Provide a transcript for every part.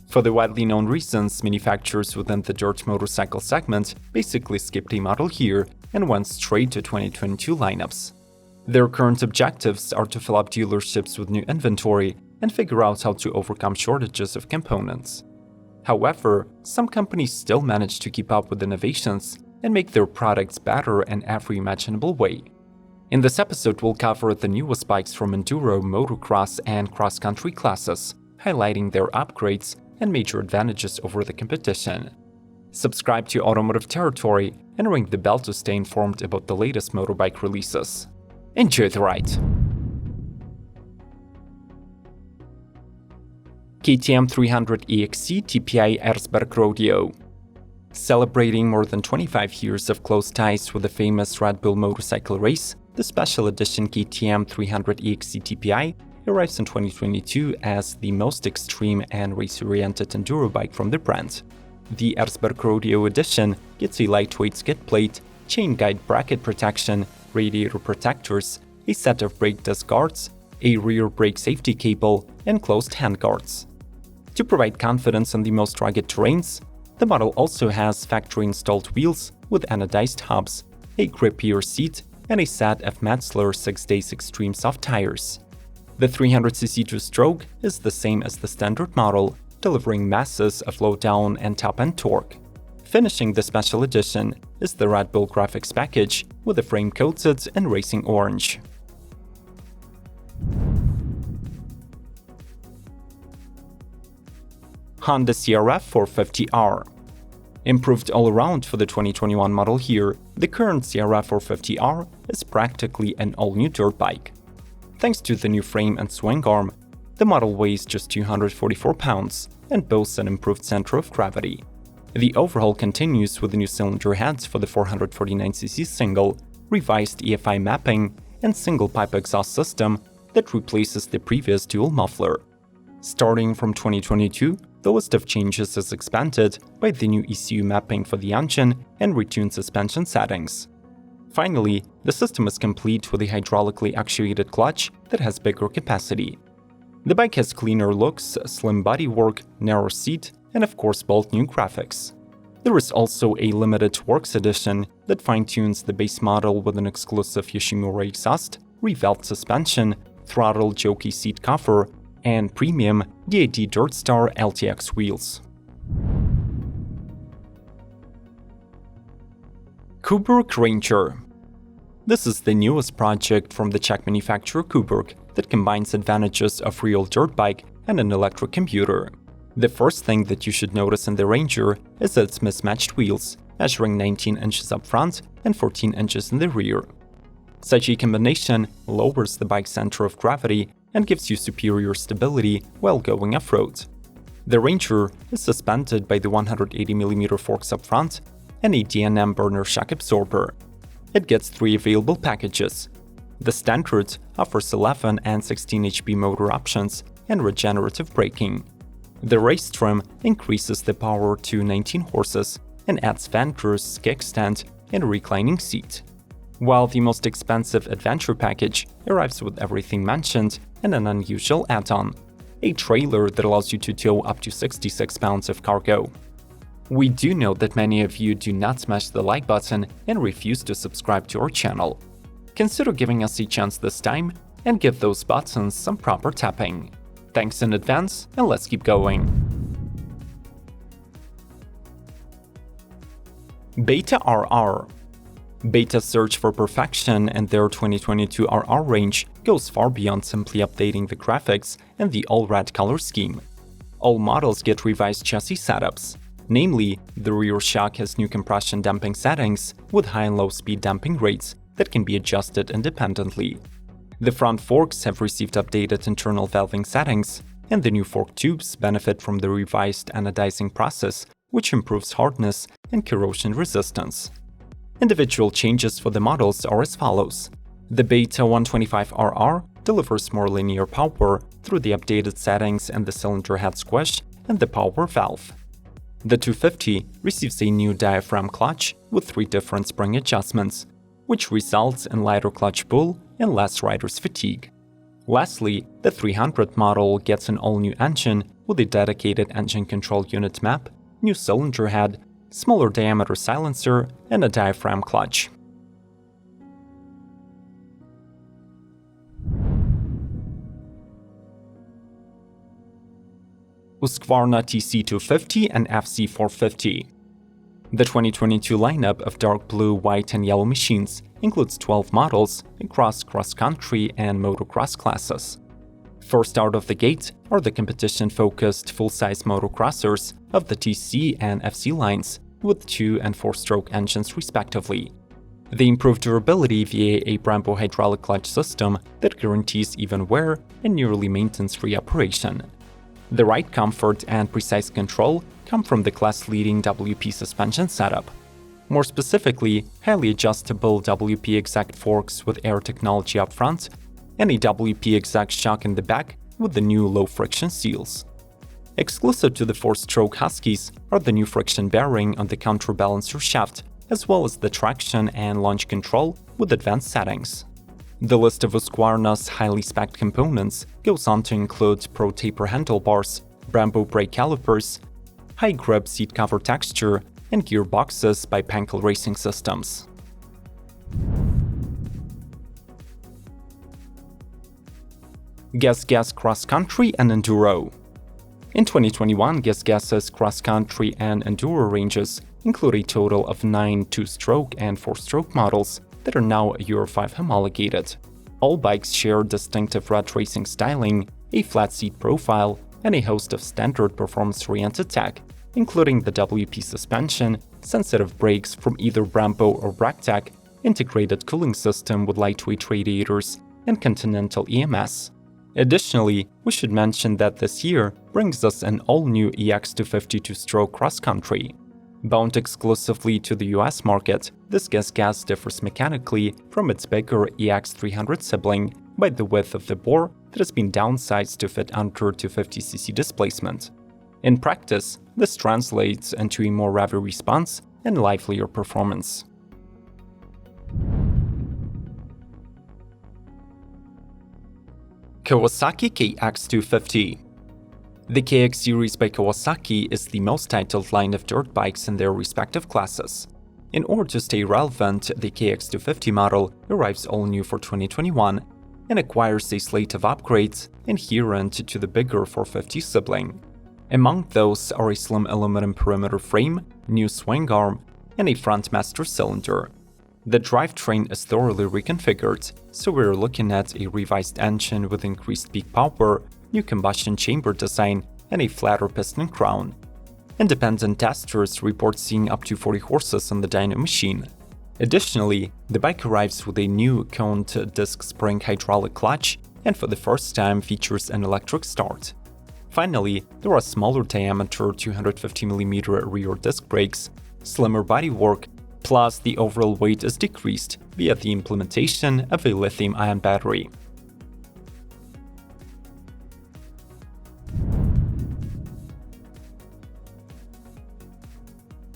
For the widely known reasons, manufacturers within the dirt motorcycle segment basically skipped a model year and went straight to 2022 lineups. Their current objectives are to fill up dealerships with new inventory and figure out how to overcome shortages of components. However, some companies still manage to keep up with innovations and make their products better in every imaginable way. In this episode, we'll cover the newest bikes from Enduro, Motocross, and cross-country classes, highlighting their upgrades and major advantages over the competition. Subscribe to Automotive Territory and ring the bell to stay informed about the latest motorbike releases. Enjoy the ride! KTM 300 EXC TPI ERZBERGRODEO. Celebrating more than 25 years of close ties with the famous Red Bull motorcycle race, the special edition KTM 300 EXC TPI arrives in 2022 as the most extreme and race-oriented enduro bike from the brand. The ERZBERGRODEO edition gets a lightweight skid plate, chain guide bracket protection, radiator protectors, a set of brake disc guards, a rear brake safety cable, and closed handguards. To provide confidence on the most rugged terrains, the model also has factory-installed wheels with anodized hubs, a grippier seat, and a set of Metzler 6 Days Extreme soft tires. The 300cc two-stroke is the same as the standard model, delivering masses of low-down and top-end torque. Finishing the special edition is the Red Bull graphics package with the frame coated in racing orange. Honda CRF 450R. Improved all around for the 2021 model year, the current CRF 450R is practically an all-new dirt bike. Thanks to the new frame and swing arm, the model weighs just 244 pounds and boasts an improved center of gravity. The overhaul continues with the new cylinder heads for the 449cc single, revised EFI mapping, and single-pipe exhaust system that replaces the previous dual muffler. Starting from 2022, the list of changes is expanded by the new ECU mapping for the engine and retuned suspension settings. Finally, the system is complete with a hydraulically actuated clutch that has bigger capacity. The bike has cleaner looks, slim bodywork, narrow seat, and of course bold new graphics. There is also a limited Works edition that fine-tunes the base model with an exclusive Yoshimura exhaust, revamped suspension, throttle jockey seat cover, and premium DAD Dirt Star LTX wheels. Kuberg Ranger. This is the newest project from the Czech manufacturer Kuberg that combines advantages of real dirt bike and an electric computer. The first thing that you should notice in the Ranger is its mismatched wheels, measuring 19 inches up front and 14 inches in the rear. Such a combination lowers the bike's center of gravity and gives you superior stability while going off-road. The Ranger is suspended by the 180mm forks up front and a D&M burner shock absorber. It gets 3 available packages. The standard offers 11 and 16 HP motor options and regenerative braking. The race trim increases the power to 19 horses and adds fenders, kickstand, and a reclining seat. While the most expensive adventure package arrives with everything mentioned and an unusual add-on, a trailer that allows you to tow up to 66 pounds of cargo. We do know that many of you do not smash the like button and refuse to subscribe to our channel. Consider giving us a chance this time and give those buttons some proper tapping. Thanks in advance, and let's keep going. Beta RR. Beta's search for perfection and their 2022 RR range goes far beyond simply updating the graphics and the all-red color scheme. All models get revised chassis setups. Namely, the rear shock has new compression damping settings with high and low speed damping rates that can be adjusted independently. The front forks have received updated internal valving settings, and the new fork tubes benefit from the revised anodizing process, which improves hardness and corrosion resistance. Individual changes for the models are as follows. The Beta 125RR delivers more linear power through the updated settings and the cylinder head squish and the power valve. The 250 receives a new diaphragm clutch with 3 different spring adjustments, which results in lighter clutch pull and less rider's fatigue. Lastly, the 300 model gets an all-new engine with a dedicated engine control unit map, new cylinder head, smaller diameter silencer, and a diaphragm clutch. Husqvarna TC250 and FC450. The 2022 lineup of dark blue, white, and yellow machines includes 12 models across cross-country and motocross classes. First out of the gate are the competition-focused full-size motocrossers of the TC and FC lines, with 2- and 4-stroke engines respectively. They improve durability via a Brembo hydraulic clutch system that guarantees even wear and nearly maintenance-free operation. The ride comfort and precise control come from the class-leading WP suspension setup. More specifically, highly adjustable WP Exact forks with air technology up front, and a WP Exact shock in the back with the new low-friction seals. Exclusive to the 4-stroke Huskies are the new friction bearing on the counterbalancer shaft, as well as the traction and launch control with advanced settings. The list of Husqvarna's highly spec'd components goes on to include Pro Taper handlebars, Brembo brake calipers, high grip seat cover texture, and gearboxes by Pankel Racing Systems. Gas Cross Country and Enduro. In 2021, Gas's cross-country and enduro ranges include a total of 9 2-stroke and 4-stroke models that are now Euro 5 homologated. All bikes share distinctive red racing styling, a flat seat profile, and a host of standard performance-oriented tech, including the WP suspension, sensitive brakes from either Brembo or Bractec, integrated cooling system with lightweight radiators, and Continental EMS. Additionally, we should mention that this year brings us an all-new EX250 2-stroke cross-country. Bound exclusively to the US market, this gas differs mechanically from its bigger EX300 sibling by the width of the bore that has been downsized to fit under 250cc displacement. In practice, this translates into a more revvy response and livelier performance. Kawasaki KX250. The KX series by Kawasaki is the most titled line of dirt bikes in their respective classes. In order to stay relevant, the KX250 model arrives all new for 2021 and acquires a slate of upgrades inherent to the bigger 450 sibling. Among those are a slim aluminum perimeter frame, new swing arm, and a front master cylinder. The drivetrain is thoroughly reconfigured, so we're looking at a revised engine with increased peak power, new combustion chamber design, and a flatter piston crown. Independent testers report seeing up to 40 horses on the dyno machine. Additionally, the bike arrives with a new coned disc spring hydraulic clutch and for the first time features an electric start. Finally, there are smaller diameter 250mm rear disc brakes, slimmer bodywork, plus the overall weight is decreased via the implementation of a lithium-ion battery.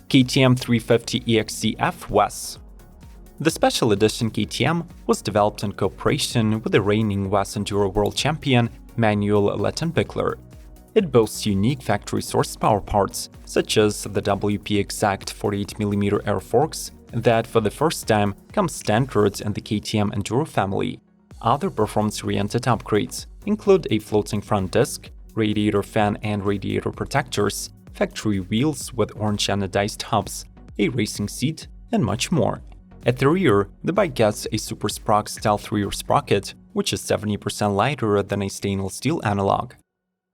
KTM 350 EXC-F Wess. The special edition KTM was developed in cooperation with the reigning Wess Enduro World Champion Manuel Lettenbichler. It boasts unique factory-sourced power parts, such as the WP Exact 48mm air forks that for the first time come standard in the KTM Enduro family. Other performance-oriented upgrades include a floating front disc, radiator fan and radiator protectors, factory wheels with orange anodized hubs, a racing seat, and much more. At the rear, the bike gets a Super Sprock Stealth rear sprocket, which is 70% lighter than a stainless steel analog.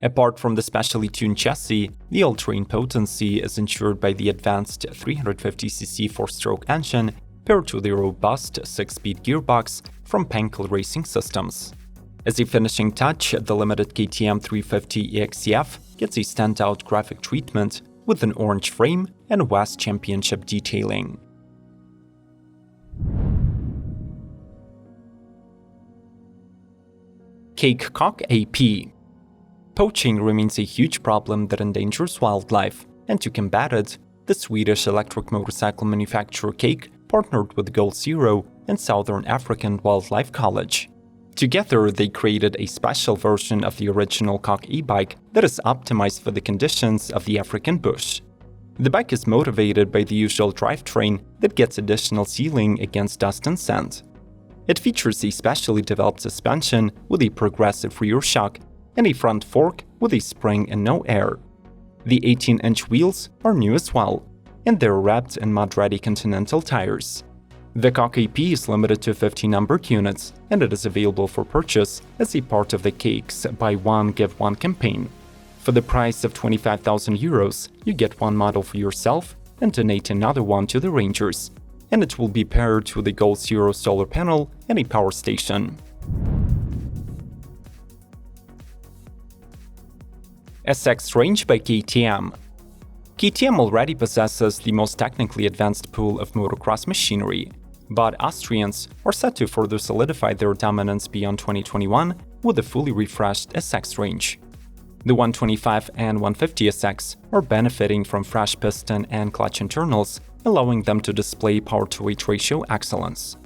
Apart from the specially tuned chassis, the all-terrain potency is ensured by the advanced 350cc 4-stroke engine paired to the robust 6-speed gearbox from Pankel Racing Systems. As a finishing touch, the limited KTM 350 EXC-F gets a standout graphic treatment with an orange frame and Wess Championship detailing. Kalk AP. Poaching remains a huge problem that endangers wildlife, and to combat it, the Swedish electric motorcycle manufacturer Kalk partnered with Goal Zero and Southern African Wildlife College. Together, they created a special version of the original Kalk e-bike that is optimized for the conditions of the African bush. The bike is motivated by the usual drivetrain that gets additional sealing against dust and sand. It features a specially developed suspension with a progressive rear shock and a front fork with a spring and no air. The 18-inch wheels are new as well, and they're wrapped in mud-ready Continental tires. The Kalk AP is limited to 50 numbered units, and it is available for purchase as a part of the KX Buy One Give One campaign. For the price of 25,000 euros, you get one model for yourself and donate another one to the Rangers, and it will be paired with a Gold Zero solar panel and a power station. SX Range by KTM. KTM already possesses the most technically advanced pool of motocross machinery, but Austrians are set to further solidify their dominance beyond 2021 with a fully refreshed SX Range. The 125 and 150 SX are benefiting from fresh piston and clutch internals, allowing them to display power-to-weight ratio excellence.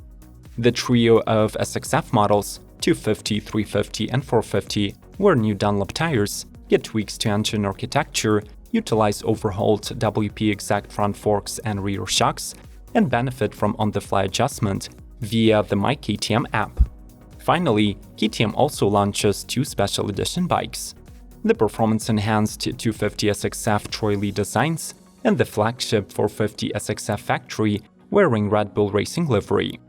The trio of SX-F models, 250, 350, and 450, wear new Dunlop tires, get tweaks to engine architecture, utilize overhauled WP-exact front forks and rear shocks, and benefit from on-the-fly adjustment via the My KTM app. Finally, KTM also launches two special edition bikes: the performance-enhanced 250 SX-F Troy Lee designs and the flagship 450 SX-F Factory wearing Red Bull Racing livery.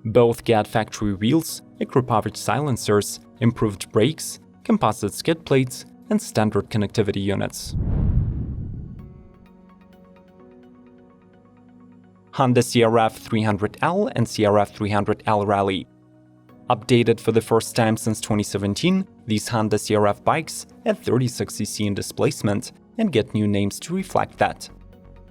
Both get factory wheels, Eco-powered silencers, improved brakes, composite skid plates, and standard connectivity units. Honda CRF 300L and CRF 300L Rally. Updated for the first time since 2017, these Honda CRF bikes add 36cc in displacement and get new names to reflect that.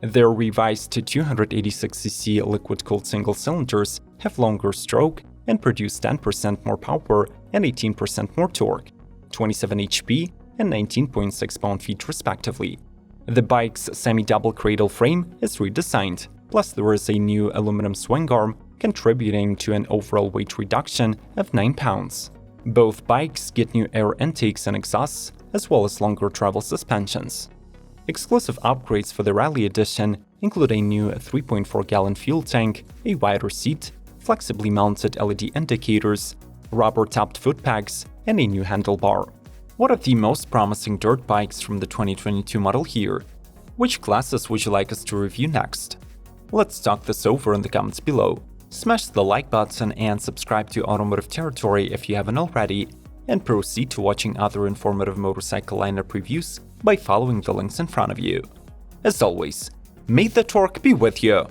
Their revised to 286cc liquid-cooled single cylinders have longer stroke and produce 10% more power and 18% more torque, 27 HP and 19.6 pound-feet respectively. The bike's semi-double cradle frame is redesigned, plus there is a new aluminum swing arm contributing to an overall weight reduction of 9 pounds. Both bikes get new air intakes and exhausts, as well as longer travel suspensions. Exclusive upgrades for the Rally Edition include a new 3.4-gallon fuel tank, a wider seat, flexibly mounted LED indicators, rubber-topped foot pegs, and a new handlebar. What are the most promising dirt bikes from the 2022 model year? Which classes would you like us to review next? Let's talk this over in the comments below. Smash the like button and subscribe to Automotive Territory if you haven't already, and proceed to watching other informative motorcycle lineup reviews by following the links in front of you. As always, may the torque be with you!